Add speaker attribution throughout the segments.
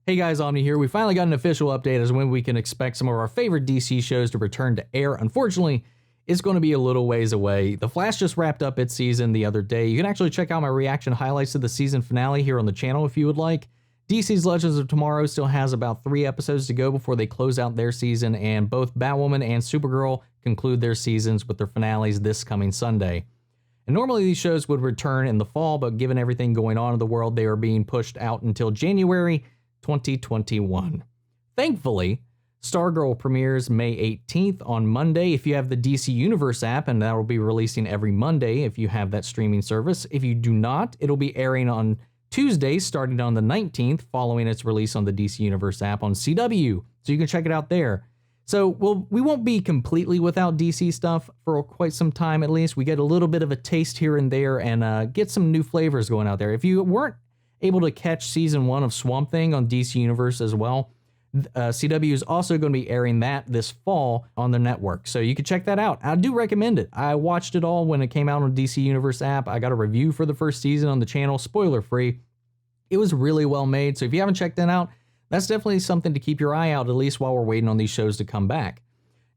Speaker 1: Hey guys, Omni here. We finally got an official update as when we can expect some of our favorite DC shows to return to air. Unfortunately, it's going to be a little ways away. The Flash just wrapped up its season the other day. You can actually check out my reaction highlights to the season finale here on the channel if you would like. DC's Legends of Tomorrow still has about 3 episodes to go before they close out their season, and both Batwoman and Supergirl conclude their seasons with their finales this coming Sunday. And normally these shows would return in the fall, but given everything going on in the world, they are being pushed out until January 2021. Thankfully, Stargirl premieres May 18th on Monday if you have the DC Universe app, and that will be releasing every Monday if you have that streaming service. If you do not, it'll be airing on Tuesday starting on the 19th following its release on the DC Universe app on CW, so you can check it out there. So we won't be completely without DC stuff for quite some time at least. We get a little bit of a taste here and there and get some new flavors going out there. If you weren't able to catch season 1 of Swamp Thing on DC Universe as well, CW is also going to be airing that this fall on the network, so you can check that out. I do recommend it. I watched it all when it came out on DC Universe app. I got a review for the first season on the channel, spoiler free. It was really well made, so if you haven't checked that out, that's definitely something to keep your eye out, at least while we're waiting on these shows to come back.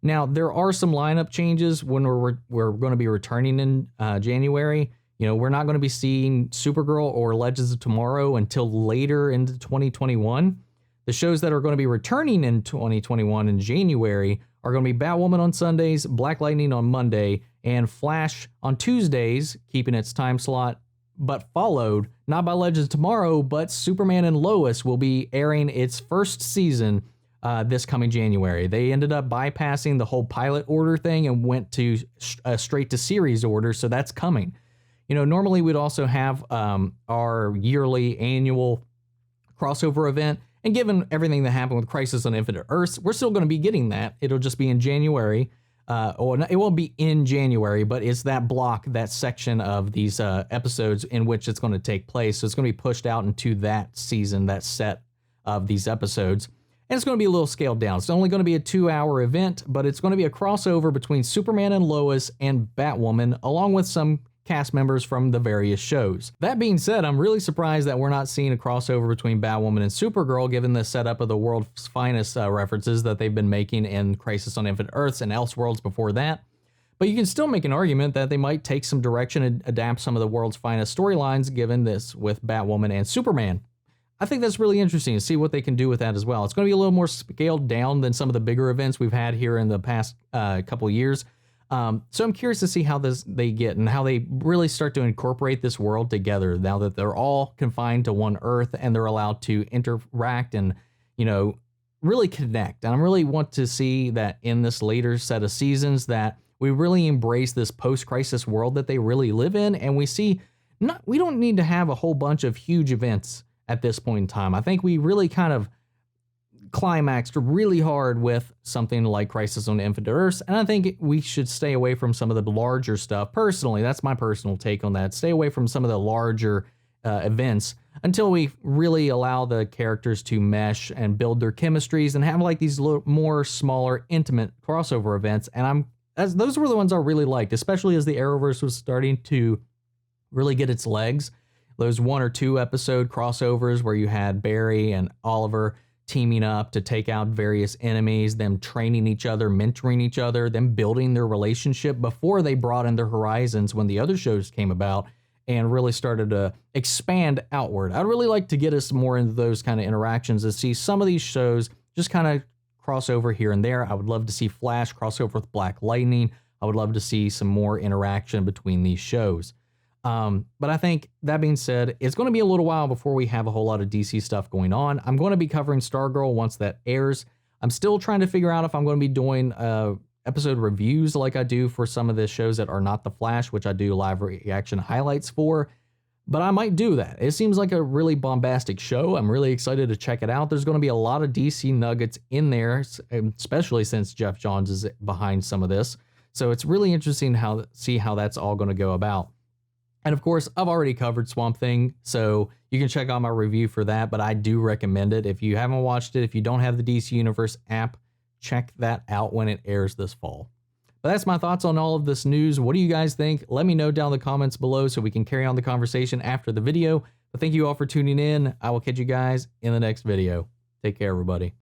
Speaker 1: Now, there are some lineup changes when we're going to be returning in January. You know, we're not going to be seeing Supergirl or Legends of Tomorrow until later into 2021. The shows that are going to be returning in 2021 in January are going to be Batwoman on Sundays, Black Lightning on Monday, and Flash on Tuesdays, keeping its time slot, but followed not by Legends of Tomorrow, but Superman and Lois will be airing its first season this coming January. They ended up bypassing the whole pilot order thing and went to straight to series order, so that's coming. You know, normally we'd also have our yearly annual crossover event, and given everything that happened with Crisis on Infinite Earths, we're still going to be getting that. It'll just be in January. Or it won't be in January, but it's that block, that section of these episodes in which it's going to take place. So it's going to be pushed out into that season, that set of these episodes. And it's going to be a little scaled down. It's only going to be a 2-hour event, but it's going to be a crossover between Superman and Lois and Batwoman, along with some cast members from the various shows. That being said, I'm really surprised that we're not seeing a crossover between Batwoman and Supergirl, given the setup of the world's finest references that they've been making in Crisis on Infinite Earths and Elseworlds before that. But you can still make an argument that they might take some direction and adapt some of the world's finest storylines, given this with Batwoman and Superman. I think that's really interesting to see what they can do with that as well. It's going to be a little more scaled down than some of the bigger events we've had here in the past couple years. So I'm curious to see how they get and how they really start to incorporate this world together now that they're all confined to one Earth and they're allowed to interact and, you know, really connect. And I really want to see that in this later set of seasons that we really embrace this post-crisis world that they really live in. And we don't need to have a whole bunch of huge events at this point in time. I think we really kind of climaxed really hard with something like Crisis on Infinite Earths, and I think we should stay away from some of the larger stuff. Personally, that's my personal take on that. Stay away from some of the larger events until we really allow the characters to mesh and build their chemistries and have like these more smaller, intimate crossover events. And those were the ones I really liked, especially as the Arrowverse was starting to really get its legs. Those 1 or 2 episode crossovers where you had Barry and Oliver teaming up to take out various enemies, them training each other, mentoring each other, them building their relationship before they broadened their horizons when the other shows came about and really started to expand outward. I'd really like to get us more into those kind of interactions and see some of these shows just kind of cross over here and there. I would love to see Flash cross over with Black Lightning. I would love to see some more interaction between these shows. But I think that being said, it's going to be a little while before we have a whole lot of DC stuff going on. I'm going to be covering Stargirl once that airs. I'm still trying to figure out if I'm going to be doing episode reviews like I do for some of the shows that are not The Flash, which I do live reaction highlights for. But I might do that. It seems like a really bombastic show. I'm really excited to check it out. There's going to be a lot of DC nuggets in there, especially since Jeff Johns is behind some of this. So it's really interesting to see how that's all going to go about. And of course, I've already covered Swamp Thing, so you can check out my review for that, but I do recommend it. If you haven't watched it, if you don't have the DC Universe app, check that out when it airs this fall. But that's my thoughts on all of this news. What do you guys think? Let me know down in the comments below so we can carry on the conversation after the video. But thank you all for tuning in. I will catch you guys in the next video. Take care, everybody.